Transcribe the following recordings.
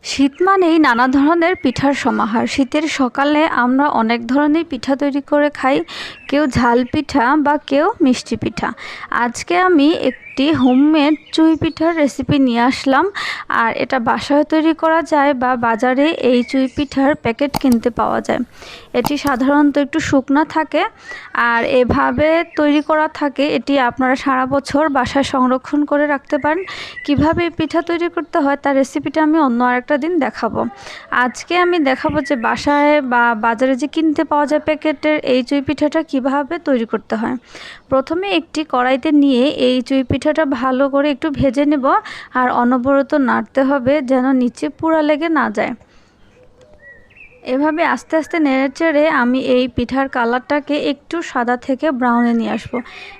শীত মানেই নানা ধরনের পিঠার সমাহার। শীতের সকালে আমরা অনেক ধরনের পিঠা তৈরি করে খাই, কেউ ঝাল পিঠা বা কেউ মিষ্টি পিঠা। আজকে আমি একটি হোমমেড চুই পিঠার রেসিপি নিয়ে আসলাম। আর এটা বাসায় তৈরি করা যায় বা বাজারে এই চুই পিঠার প্যাকেট কিনতে পাওয়া যায়। এটি সাধারণত একটু শুকনো থাকে আর এভাবে তৈরি করা থাকে। এটি আপনারা সারা বছর বাসায় সংরক্ষণ করে রাখতে পারেন। কিভাবে পিঠা তৈরি করতে হয় তার রেসিপিটা আমি অন্য আরেকটা দিন দেখাবো। আজকে আমি দেখাবো যে বাসায় বা বাজারে যে কিনতে পাওয়া যায় প্যাকেটের এই চুই পিঠাটা কিভাবে তৈরি করতে হয়। প্রথমে একটি কড়াইতে নিয়ে এই চুই পিঠাটা ভালো করে একটু ভেজে নেব আর অনবরত নাড়তে হবে যেন নিচে পুড়া লেগে না যায়। এভাবে আস্তে আস্তে নেড়েচেড়ে আমি এই পিঠার কালারটাকে একটু সাদা থেকে ব্রাউনে নিয়ে আসবো।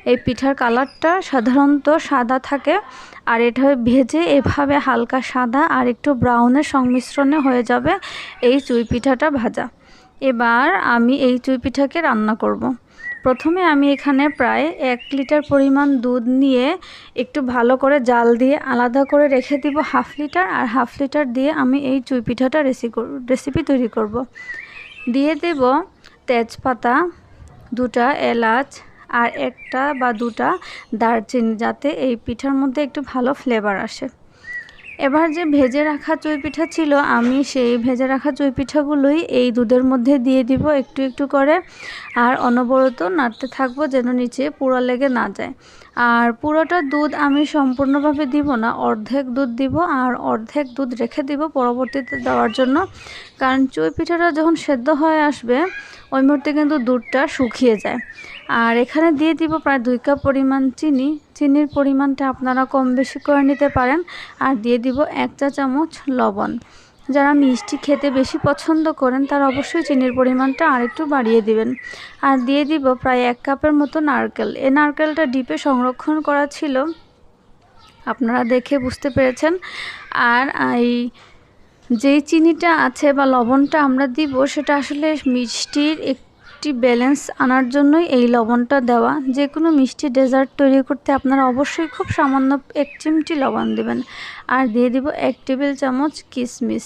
এই পিঠার কালারটা সাধারণত সাদা থাকে আর এটা ভেজে এভাবে হালকা সাদা আর একটু ব্রাউনের সংমিশ্রণে হয়ে যাবে এই চুই পিঠাটা ভাজা। এবার আমি এই চুই পিঠাকে রান্না করব। প্রথমে আমি এখানে প্রায় 1 লিটার পরিমাণ দুধ নিয়ে একটু ভালো করে জাল দিয়ে আলাদা করে রেখে দিব 1/2 লিটার, আর 1/2 লিটার দিয়ে আমি এই চুই পিঠাটা রেসিপি তৈরি করব। দিয়ে দেব তেজপাতা, 2টা এলাচ আর 1টা বা 2টা দারচিনি, যাতে এই পিঠার মধ্যে একটু ভালো ফ্লেভার আসে। এবার যে ভেজে রাখা চুই পিঠা ছিল, আমি সেই ভেজে রাখা চুই পিঠাগুলোই এই দুধের মধ্যে দিয়ে দিব একটু একটু করে, আর অনবরত নাড়তে থাকবো যেন নিচে পুড়া লেগে না যায়। আর পুরোটা দুধ আমি সম্পূর্ণভাবে দিব না, অর্ধেক দুধ দিব আর অর্ধেক দুধ রেখে দিব পরবর্তীতে দেওয়ার জন্য। কারণ চুই পিঠাটা যখন সেদ্ধ হয়ে আসবে ওই মুহূর্তে কিন্তু দুধটা শুকিয়ে যায়। আর এখানে দিয়ে দিব প্রায় 2 কাপ পরিমাণ চিনি। চিনির পরিমাণটা আপনারা কম বেশি করে নিতে পারেন। আর দিয়ে দিব 1 চা চামচ লবণ। যারা মিষ্টি খেতে বেশি পছন্দ করেন তারা অবশ্যই চিনির পরিমাণটা আরেকটু বাড়িয়ে দিবেন। আর দিয়ে দিব প্রায় 1 কাপের মতো নারকেল। এই নারকেলটা ডিপে সংরক্ষণ করা ছিল, আপনারা দেখে বুঝতে পেরেছেন। আর এই যেই চিনিটা আছে বা লবণটা আমরা দিব সেটা আসলে মিষ্টির একটি ব্যালেন্স আনার জন্যই এই লবণটা দেওয়া। যে কোনো মিষ্টি ডেজার্ট তৈরি করতে আপনারা অবশ্যই খুব সামান্য 1 চিমটি লবণ দেবেন। আর দিয়ে দিব 1 টেবিল চামচ কিশমিশ।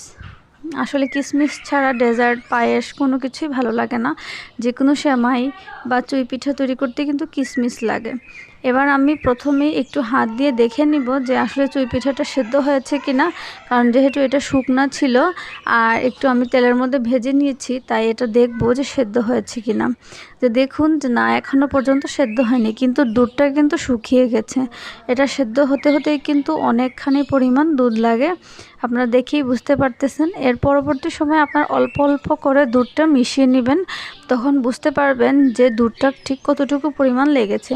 আসলে কিশমিশ ছাড়া ডেজার্ট, পায়েস কোনো কিছুই ভালো লাগে না। যে কোনো সেমাই বা চুই পিঠা তৈরি করতে কিন্তু কিশমিশ লাগে। এবার আমি প্রথমেই একটু হাত দিয়ে দেখে নিব যে আসলে চুই পিঠাটা সেদ্ধ হয়েছে কিনা, কারণ যেহেতু এটা শুকনা ছিল আর একটু আমি তেলের মধ্যে ভেজে নিয়েছি, তাই এটা দেখব যে সেদ্ধ হয়েছে কিনা। যে দেখুন যে না, এখনও পর্যন্ত সেদ্ধ হয়নি, কিন্তু দুধটা কিন্তু শুকিয়ে গেছে। এটা সেদ্ধ হতে হতেই কিন্তু অনেকখানি পরিমাণ দুধ লাগে, আপনারা দেখেই বুঝতে পারতেছেন। এর পরবর্তী সময় আপনার অল্প অল্প করে দুধটা মিশিয়ে নেবেন, তখন বুঝতে পারবেন যে দুধটা ঠিক কতটুকু পরিমাণ লেগেছে।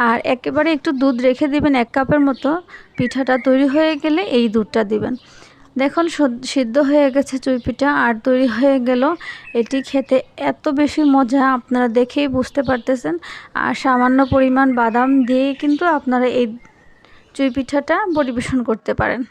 আর একেবারে একটু দুধ রেখে দিবেন 1 কাপের মতো। পিঠাটা তৈরি হয়ে গেলে এই দুধটা দিবেন। দেখুন সিদ্ধ হয়ে গেছে চুই পিঠা আর তৈরি হয়ে গেল। এটি খেতে এত বেশি মজা, আপনারা দেখেই বুঝতে পারতেছেন। আর সামান্য পরিমাণ বাদাম দিয়ে কিন্তু আপনারা এই চুই পিঠাটা পরিবেশন করতে পারেন।